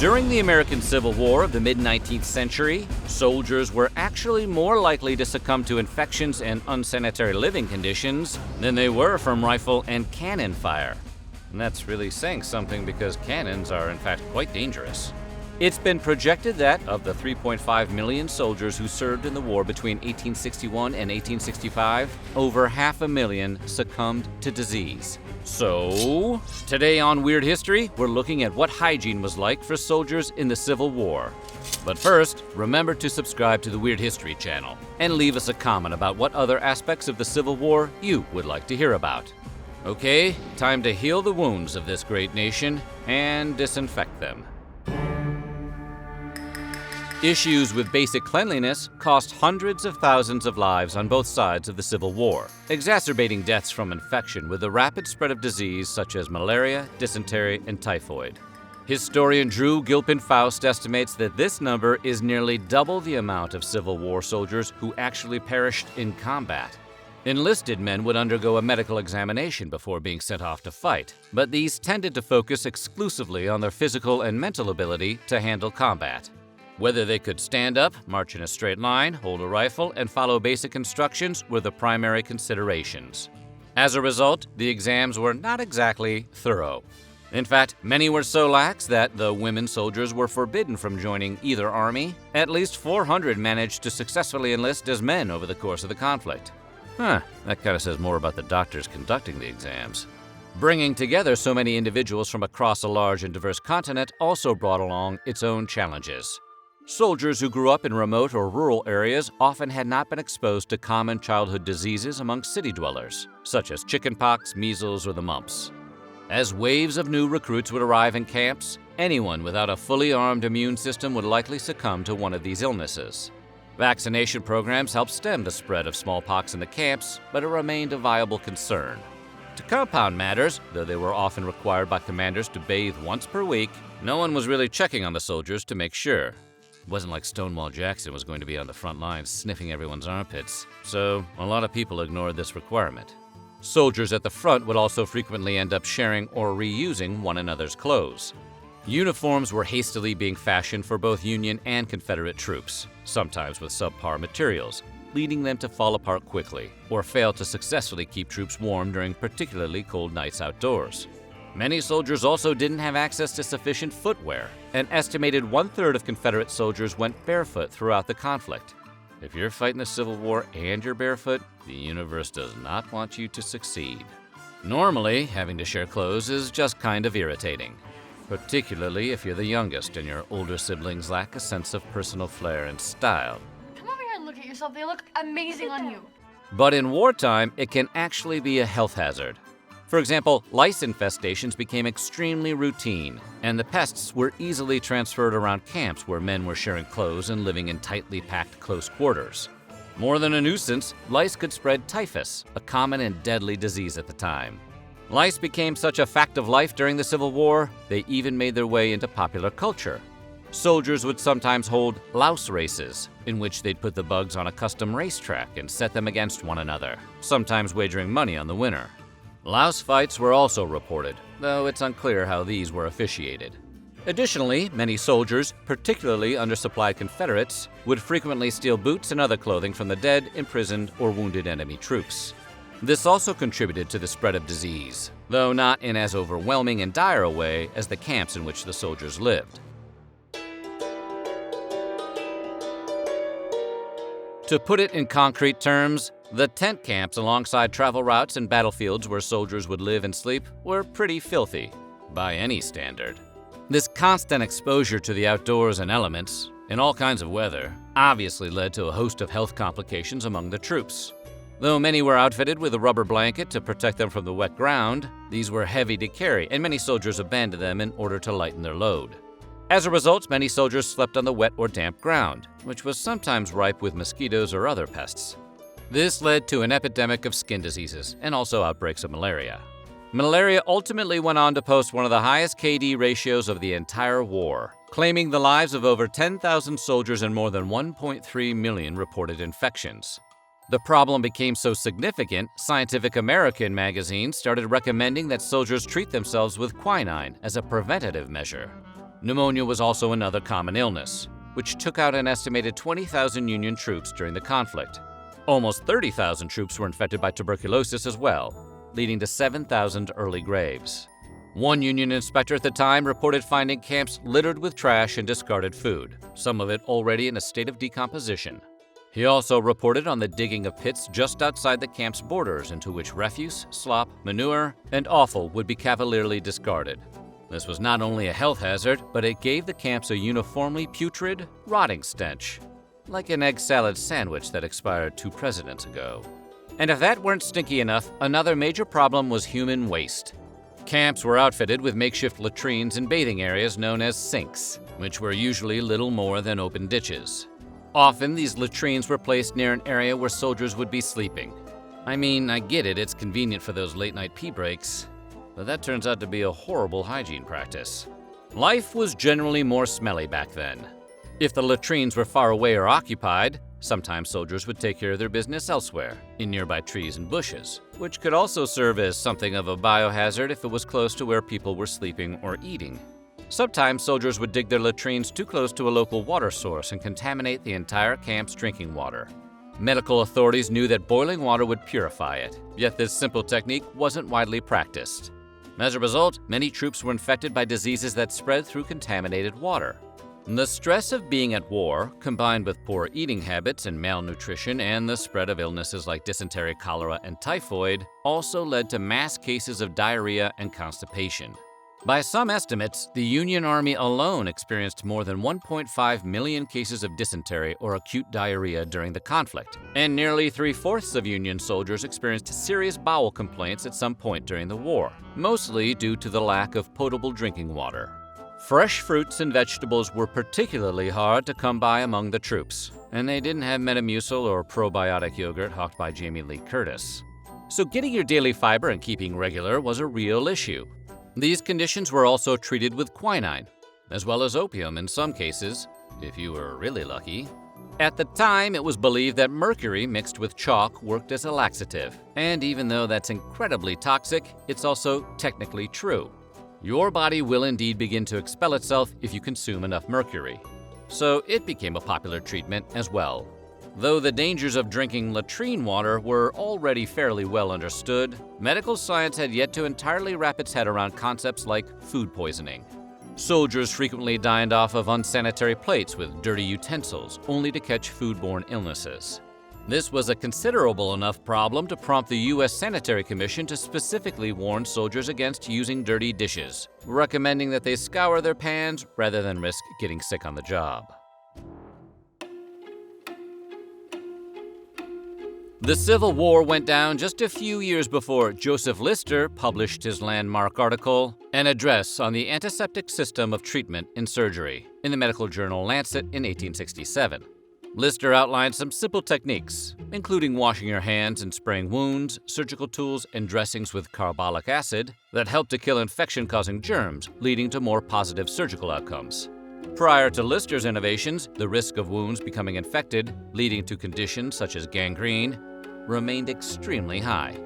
During the American Civil War of the mid-19th century, soldiers were actually more likely to succumb to infections and unsanitary living conditions than they were from rifle and cannon fire. And that's really saying something because cannons are in fact quite dangerous. It's been projected that of the 3.5 million soldiers who served in the war between 1861 and 1865, over 500,000 succumbed to disease. So, today on Weird History, we're looking at what hygiene was like for soldiers in the Civil War. But first, remember to subscribe to the Weird History channel and leave us a comment about what other aspects of the Civil War you would like to hear about. Okay, time to heal the wounds of this great nation and disinfect them. Issues with basic cleanliness cost hundreds of thousands of lives on both sides of the Civil War, exacerbating deaths from infection with the rapid spread of disease such as malaria, dysentery, and typhoid. Historian Drew Gilpin-Faust estimates that this number is nearly double the amount of Civil War soldiers who actually perished in combat. Enlisted men would undergo a medical examination before being sent off to fight, but these tended to focus exclusively on their physical and mental ability to handle combat. Whether they could stand up, march in a straight line, hold a rifle, and follow basic instructions were the primary considerations. As a result, the exams were not exactly thorough. In fact, many were so lax that, though women soldiers were forbidden from joining either army, at least 400 managed to successfully enlist as men over the course of the conflict. That kind of says more about the doctors conducting the exams. Bringing together so many individuals from across a large and diverse continent also brought along its own challenges. Soldiers who grew up in remote or rural areas often had not been exposed to common childhood diseases among city dwellers, such as chickenpox, measles, or the mumps. As waves of new recruits would arrive in camps, anyone without a fully armed immune system would likely succumb to one of these illnesses. Vaccination programs helped stem the spread of smallpox in the camps, but it remained a viable concern. To compound matters, though they were often required by commanders to bathe once per week, no one was really checking on the soldiers to make sure. It wasn't like Stonewall Jackson was going to be on the front lines sniffing everyone's armpits, so a lot of people ignored this requirement. Soldiers at the front would also frequently end up sharing or reusing one another's clothes. Uniforms were hastily being fashioned for both Union and Confederate troops, sometimes with subpar materials, leading them to fall apart quickly or fail to successfully keep troops warm during particularly cold nights outdoors. Many soldiers also didn't have access to sufficient footwear. An estimated 1/3 of Confederate soldiers went barefoot throughout the conflict. If you're fighting the Civil War and you're barefoot, the universe does not want you to succeed. Normally, having to share clothes is just kind of irritating, particularly if you're the youngest and your older siblings lack a sense of personal flair and style. Come over here and look at yourself. They look amazing on you. But in wartime, it can actually be a health hazard. For example, lice infestations became extremely routine, and the pests were easily transferred around camps where men were sharing clothes and living in tightly packed close quarters. More than a nuisance, lice could spread typhus, a common and deadly disease at the time. Lice became such a fact of life during the Civil War, they even made their way into popular culture. Soldiers would sometimes hold louse races, in which they'd put the bugs on a custom racetrack and set them against one another, sometimes wagering money on the winner. Louse fights were also reported, though it's unclear how these were officiated. Additionally, many soldiers, particularly undersupplied Confederates, would frequently steal boots and other clothing from the dead, imprisoned, or wounded enemy troops. This also contributed to the spread of disease, though not in as overwhelming and dire a way as the camps in which the soldiers lived. To put it in concrete terms, the tent camps alongside travel routes and battlefields where soldiers would live and sleep were pretty filthy, by any standard. This constant exposure to the outdoors and elements, in all kinds of weather, obviously led to a host of health complications among the troops. Though many were outfitted with a rubber blanket to protect them from the wet ground, these were heavy to carry, and many soldiers abandoned them in order to lighten their load. As a result, many soldiers slept on the wet or damp ground, which was sometimes ripe with mosquitoes or other pests. This led to an epidemic of skin diseases and also outbreaks of malaria. Malaria ultimately went on to post one of the highest KD ratios of the entire war, claiming the lives of over 10,000 soldiers and more than 1.3 million reported infections. The problem became so significant, Scientific American magazine started recommending that soldiers treat themselves with quinine as a preventative measure. Pneumonia was also another common illness, which took out an estimated 20,000 Union troops during the conflict. Almost 30,000 troops were infected by tuberculosis as well, leading to 7,000 early graves. One Union inspector at the time reported finding camps littered with trash and discarded food, some of it already in a state of decomposition. He also reported on the digging of pits just outside the camp's borders into which refuse, slop, manure, and offal would be cavalierly discarded. This was not only a health hazard, but it gave the camps a uniformly putrid, rotting stench, like an egg salad sandwich that expired 2 presidents ago. And if that weren't stinky enough, another major problem was human waste. Camps were outfitted with makeshift latrines and bathing areas known as sinks, which were usually little more than open ditches. Often, these latrines were placed near an area where soldiers would be sleeping. I mean, I get it, it's convenient for those late-night pee breaks, but that turns out to be a horrible hygiene practice. Life was generally more smelly back then. If the latrines were far away or occupied, sometimes soldiers would take care of their business elsewhere, in nearby trees and bushes, which could also serve as something of a biohazard if it was close to where people were sleeping or eating. Sometimes soldiers would dig their latrines too close to a local water source and contaminate the entire camp's drinking water. Medical authorities knew that boiling water would purify it, yet this simple technique wasn't widely practiced. As a result, many troops were infected by diseases that spread through contaminated water. The stress of being at war, combined with poor eating habits and malnutrition and the spread of illnesses like dysentery, cholera, and typhoid, also led to mass cases of diarrhea and constipation. By some estimates, the Union Army alone experienced more than 1.5 million cases of dysentery or acute diarrhea during the conflict, and nearly 3/4 of Union soldiers experienced serious bowel complaints at some point during the war, mostly due to the lack of potable drinking water. Fresh fruits and vegetables were particularly hard to come by among the troops, and they didn't have Metamucil or probiotic yogurt hawked by Jamie Lee Curtis. So getting your daily fiber and keeping regular was a real issue. These conditions were also treated with quinine, as well as opium in some cases, if you were really lucky. At the time, it was believed that mercury mixed with chalk worked as a laxative, and even though that's incredibly toxic, it's also technically true. Your body will indeed begin to expel itself if you consume enough mercury. So it became a popular treatment as well. Though the dangers of drinking latrine water were already fairly well understood, medical science had yet to entirely wrap its head around concepts like food poisoning. Soldiers frequently dined off of unsanitary plates with dirty utensils, only to catch foodborne illnesses. This was a considerable enough problem to prompt the U.S. Sanitary Commission to specifically warn soldiers against using dirty dishes, recommending that they scour their pans rather than risk getting sick on the job. The Civil War went down just a few years before Joseph Lister published his landmark article, An Address on the Antiseptic System of Treatment in Surgery, in the medical journal Lancet in 1867. Lister outlined some simple techniques, including washing your hands and spraying wounds, surgical tools, and dressings with carbolic acid that help to kill infection-causing germs, leading to more positive surgical outcomes. Prior to Lister's innovations, the risk of wounds becoming infected, leading to conditions such as gangrene, remained extremely high.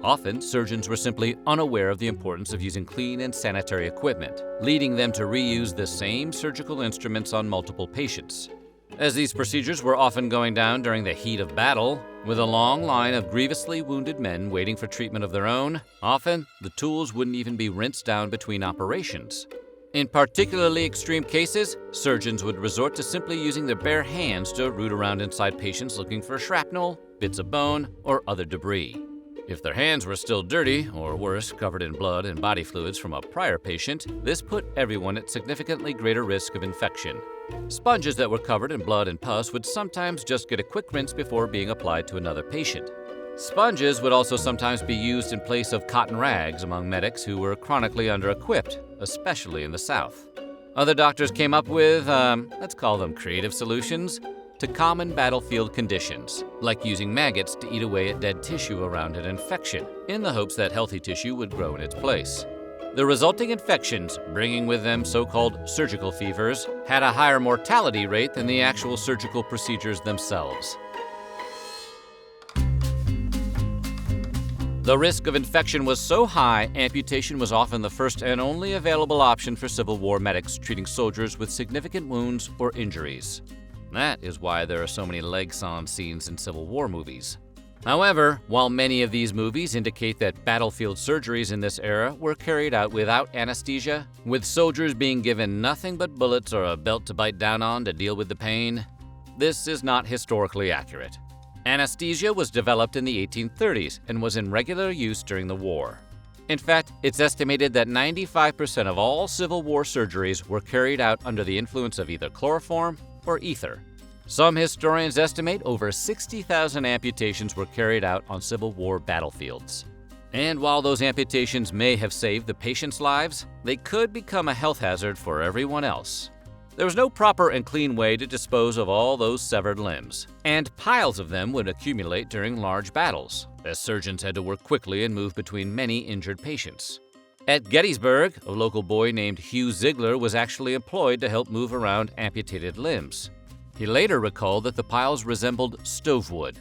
Often, surgeons were simply unaware of the importance of using clean and sanitary equipment, leading them to reuse the same surgical instruments on multiple patients. As these procedures were often going down during the heat of battle, with a long line of grievously wounded men waiting for treatment of their own, often the tools wouldn't even be rinsed down between operations. In particularly extreme cases, surgeons would resort to simply using their bare hands to root around inside patients looking for shrapnel, bits of bone, or other debris. If their hands were still dirty, or worse, covered in blood and body fluids from a prior patient, this put everyone at significantly greater risk of infection. Sponges that were covered in blood and pus would sometimes just get a quick rinse before being applied to another patient. Sponges would also sometimes be used in place of cotton rags among medics who were chronically under-equipped, especially in the South. Other doctors came up with, let's call them creative solutions, to common battlefield conditions, like using maggots to eat away at dead tissue around an infection, in the hopes that healthy tissue would grow in its place. The resulting infections, bringing with them so-called surgical fevers, had a higher mortality rate than the actual surgical procedures themselves. The risk of infection was so high, amputation was often the first and only available option for Civil War medics treating soldiers with significant wounds or injuries. That is why there are so many leg sawn scenes in Civil War movies. However, while many of these movies indicate that battlefield surgeries in this era were carried out without anesthesia, with soldiers being given nothing but bullets or a belt to bite down on to deal with the pain, this is not historically accurate. Anesthesia was developed in the 1830s and was in regular use during the war. In fact, it's estimated that 95% of all Civil War surgeries were carried out under the influence of either chloroform or ether. Some historians estimate over 60,000 amputations were carried out on Civil War battlefields. And while those amputations may have saved the patient's lives, they could become a health hazard for everyone else. There was no proper and clean way to dispose of all those severed limbs, and piles of them would accumulate during large battles, as surgeons had to work quickly and move between many injured patients. At Gettysburg, a local boy named Hugh Ziegler was actually employed to help move around amputated limbs. He later recalled that the piles resembled stovewood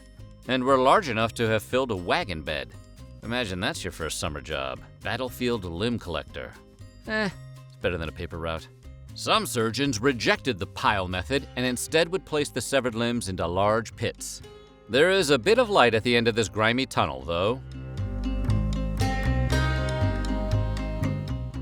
and were large enough to have filled a wagon bed. Imagine that's your first summer job, battlefield limb collector. It's better than a paper route. Some surgeons rejected the pile method and instead would place the severed limbs into large pits. There is a bit of light at the end of this grimy tunnel, though.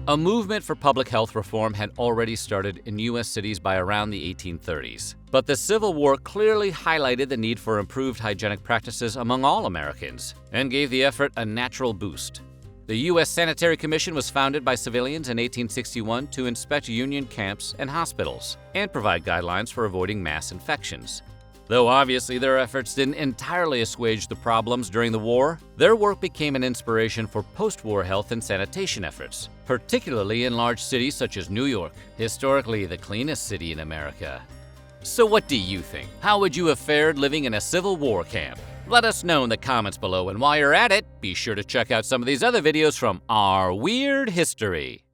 A movement for public health reform had already started in U.S. cities by around the 1830s, but the Civil War clearly highlighted the need for improved hygienic practices among all Americans and gave the effort a natural boost. The U.S. Sanitary Commission was founded by civilians in 1861 to inspect Union camps and hospitals and provide guidelines for avoiding mass infections. Though obviously their efforts didn't entirely assuage the problems during the war, their work became an inspiration for post-war health and sanitation efforts, particularly in large cities such as New York, historically the cleanest city in America. So what do you think? How would you have fared living in a Civil War camp? Let us know in the comments below, and while you're at it, be sure to check out some of these other videos from our weird history.